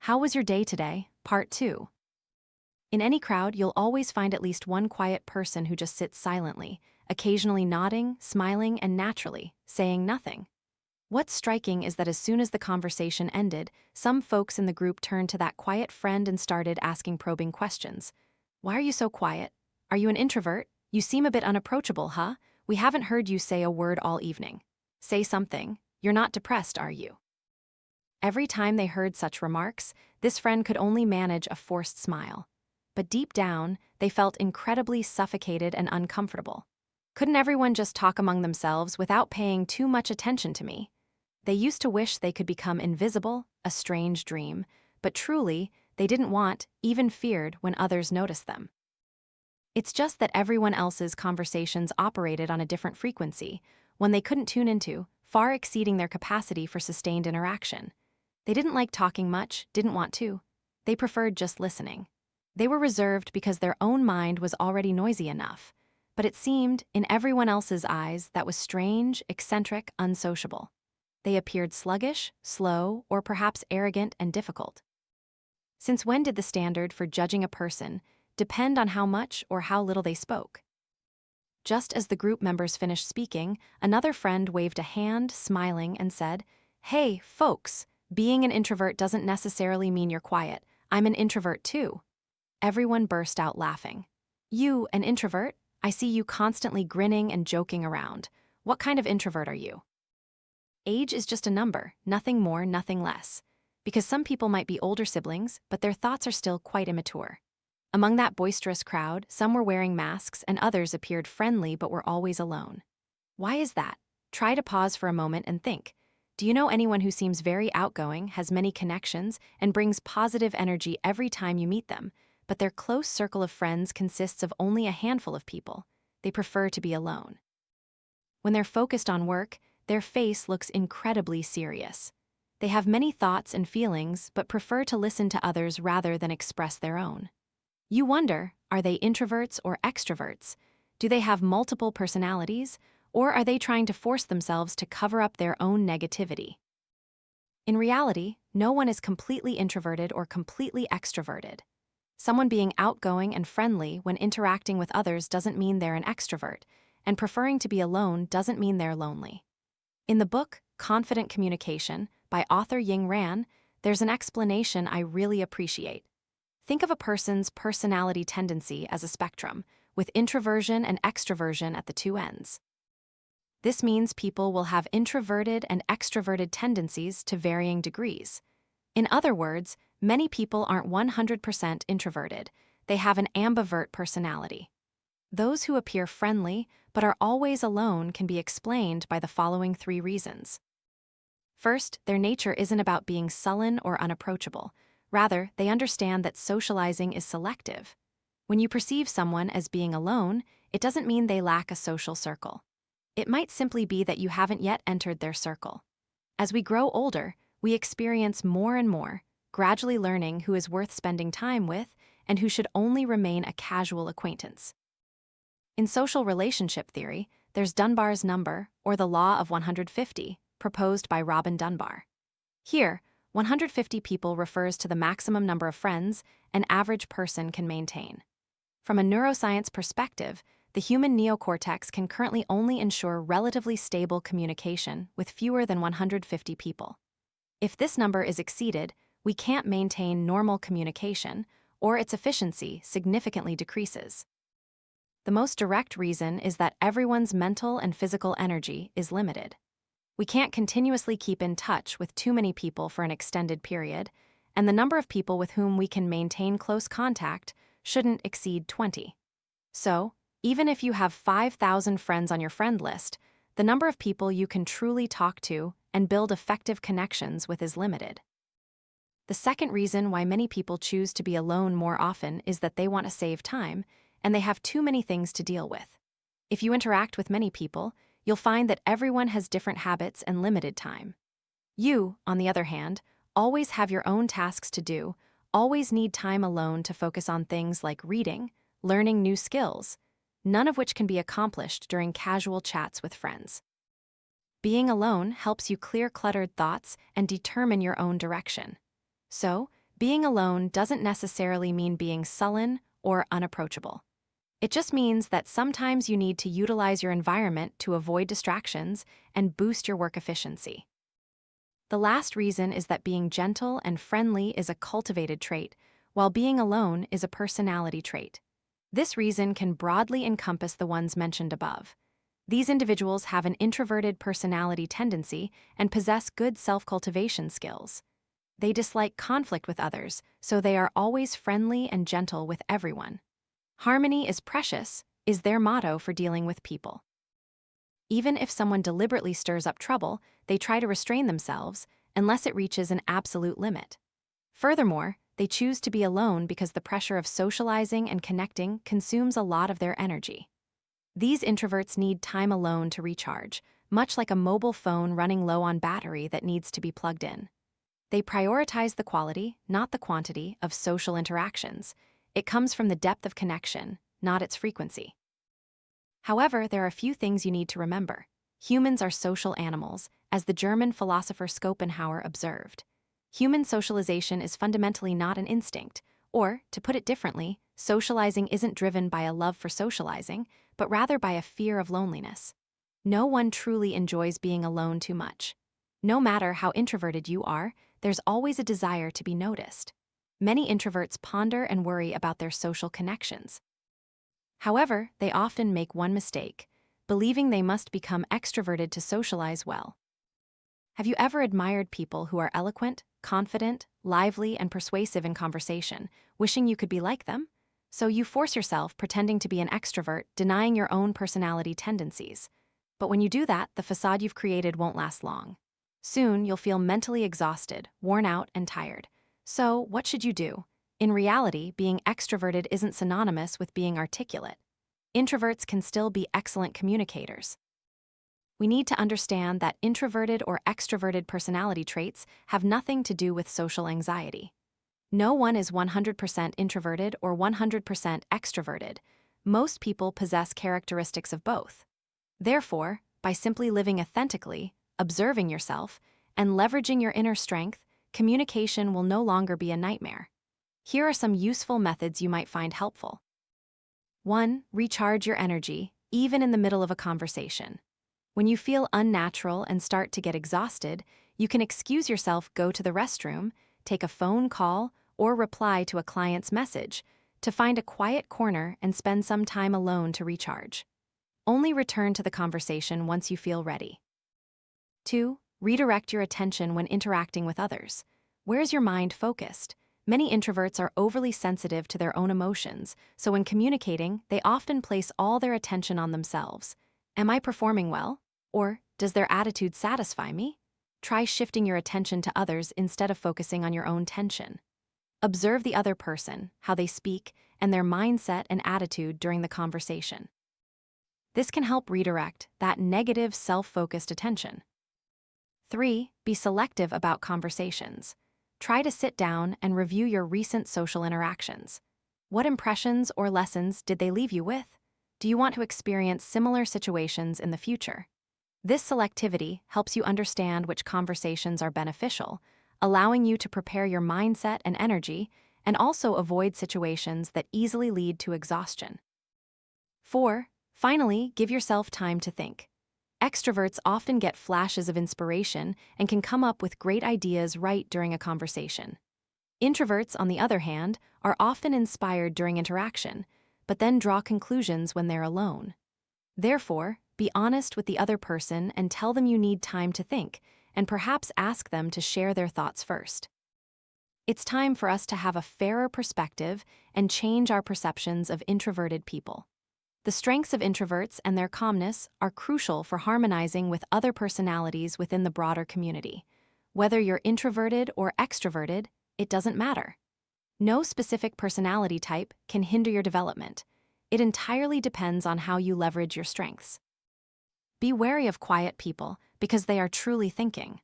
How was your day today? Part 2. In any crowd, you'll always find at least one quiet person who just sits silently, occasionally nodding, smiling, and naturally, saying nothing. What's striking is that as soon as the conversation ended, some folks in the group turned to that quiet friend and started asking probing questions. Why are you so quiet? Are you an introvert? You seem a bit unapproachable, huh? We haven't heard you say a word all evening. Say something. You're not depressed, are you? Every time they heard such remarks, this friend could only manage a forced smile. But deep down, they felt incredibly suffocated and uncomfortable. Couldn't everyone just talk among themselves without paying too much attention to me? They used to wish they could become invisible, a strange dream, but truly, they didn't want, even feared, when others noticed them. It's just that everyone else's conversations operated on a different frequency, one they couldn't tune into, far exceeding their capacity for sustained interaction. They didn't like talking much, didn't want to. They preferred just listening. They were reserved because their own mind was already noisy enough, but it seemed, in everyone else's eyes, that was strange, eccentric, unsociable. They appeared sluggish, slow, or perhaps arrogant and difficult. Since when did the standard for judging a person depend on how much or how little they spoke? Just as the group members finished speaking, another friend waved a hand, smiling, and said, "Hey, folks, being an introvert doesn't necessarily mean you're quiet. I'm an introvert too." Everyone burst out laughing. "You, an introvert? I see you constantly grinning and joking around. What kind of introvert are you?" Age is just a number, nothing more, nothing less. Because some people might be older siblings, but their thoughts are still quite immature. Among that boisterous crowd, some were wearing masks and others appeared friendly but were always alone. Why is that? Try to pause for a moment and think. Do you know anyone who seems very outgoing, has many connections, and brings positive energy every time you meet them, but their close circle of friends consists of only a handful of people? They prefer to be alone. When they're focused on work, their face looks incredibly serious. They have many thoughts and feelings, but prefer to listen to others rather than express their own. You wonder, are they introverts or extroverts? Do they have multiple personalities, or are they trying to force themselves to cover up their own negativity? In reality, no one is completely introverted or completely extroverted. Someone being outgoing and friendly when interacting with others doesn't mean they're an extrovert, and preferring to be alone doesn't mean they're lonely. In the book, Confident Communication, by author Ying Ran, there's an explanation I really appreciate. Think of a person's personality tendency as a spectrum, with introversion and extroversion at the two ends. This means people will have introverted and extroverted tendencies to varying degrees. In other words, many people aren't 100% introverted, they have an ambivert personality. Those who appear friendly but are always alone can be explained by the following 3 reasons. First, their nature isn't about being sullen or unapproachable. Rather, they understand that socializing is selective. When you perceive someone as being alone, it doesn't mean they lack a social circle. It might simply be that you haven't yet entered their circle. As we grow older, we experience more and more, gradually learning who is worth spending time with and who should only remain a casual acquaintance. In social relationship theory, there's Dunbar's number, or the law of 150, proposed by Robin Dunbar. Here, 150 people refers to the maximum number of friends an average person can maintain. From a neuroscience perspective, the human neocortex can currently only ensure relatively stable communication with fewer than 150 people. If this number is exceeded, we can't maintain normal communication, or its efficiency significantly decreases. The most direct reason is that everyone's mental and physical energy is limited. We can't continuously keep in touch with too many people for an extended period, and the number of people with whom we can maintain close contact shouldn't exceed 20. So, even if you have 5,000 friends on your friend list, the number of people you can truly talk to and build effective connections with is limited. The second reason why many people choose to be alone more often is that they want to save time, and they have too many things to deal with. If you interact with many people, you'll find that everyone has different habits and limited time. You, on the other hand, always have your own tasks to do, always need time alone to focus on things like reading, learning new skills, none of which can be accomplished during casual chats with friends. Being alone helps you clear cluttered thoughts and determine your own direction. So, Being alone doesn't necessarily mean being sullen or unapproachable. It just means that sometimes you need to utilize your environment to avoid distractions and boost your work efficiency. The last reason is that being gentle and friendly is a cultivated trait, while being alone is a personality trait. This reason can broadly encompass the ones mentioned above. These individuals have an introverted personality tendency and possess good self-cultivation skills. They dislike conflict with others, so they are always friendly and gentle with everyone. Harmony is precious is their motto for dealing with people. Even if someone deliberately stirs up trouble, they try to restrain themselves unless it reaches an absolute limit. Furthermore, they choose to be alone because the pressure of socializing and connecting consumes a lot of their energy. These introverts need time alone to recharge, much like a mobile phone running low on battery that needs to be plugged in. They prioritize the quality, not the quantity, of social interactions. It comes from the depth of connection, not its frequency. However, there are a few things you need to remember. Humans are social animals, as the German philosopher Schopenhauer observed. Human socialization is fundamentally not an instinct, or, to put it differently, socializing isn't driven by a love for socializing, but rather by a fear of loneliness. No one truly enjoys being alone too much. No matter how introverted you are, there's always a desire to be noticed. Many introverts ponder and worry about their social connections. However, they often make one mistake, believing they must become extroverted to socialize well. Have you ever admired people who are eloquent, confident, lively, and persuasive in conversation, wishing you could be like them? So you force yourself pretending to be an extrovert, denying your own personality tendencies. But when you do that, the facade you've created won't last long. Soon, you'll feel mentally exhausted, worn out, and tired. So, what should you do? In reality, being extroverted isn't synonymous with being articulate. Introverts can still be excellent communicators. We need to understand that introverted or extroverted personality traits have nothing to do with social anxiety. No one is 100% introverted or 100% extroverted. Most people possess characteristics of both. Therefore, by simply living authentically, observing yourself, and leveraging your inner strength, communication will no longer be a nightmare. Here are some useful methods you might find helpful. 1. Recharge your energy, even in the middle of a conversation. When you feel unnatural and start to get exhausted, you can excuse yourself, go to the restroom, take a phone call, or reply to a client's message to find a quiet corner and spend some time alone to recharge. Only return to the conversation once you feel ready. 2. Redirect your attention when interacting with others. Where's your mind focused? Many introverts are overly sensitive to their own emotions, so when communicating, they often place all their attention on themselves. Am I performing well? Or, does their attitude satisfy me? Try shifting your attention to others instead of focusing on your own tension. Observe the other person, how they speak, and their mindset and attitude during the conversation. This can help redirect that negative, self-focused attention. 3. Be selective about conversations. Try to sit down and review your recent social interactions. What impressions or lessons did they leave you with? Do you want to experience similar situations in the future? This selectivity helps you understand which conversations are beneficial, allowing you to prepare your mindset and energy, and also avoid situations that easily lead to exhaustion. 4. Finally, give yourself time to think. Extroverts often get flashes of inspiration and can come up with great ideas right during a conversation. Introverts, on the other hand, are often inspired during interaction, but then draw conclusions when they're alone. Therefore, be honest with the other person and tell them you need time to think, and perhaps ask them to share their thoughts first. It's time for us to have a fairer perspective and change our perceptions of introverted people. The strengths of introverts and their calmness are crucial for harmonizing with other personalities within the broader community. Whether you're introverted or extroverted, it doesn't matter. No specific personality type can hinder your development. It entirely depends on how you leverage your strengths. Be wary of quiet people because they are truly thinking.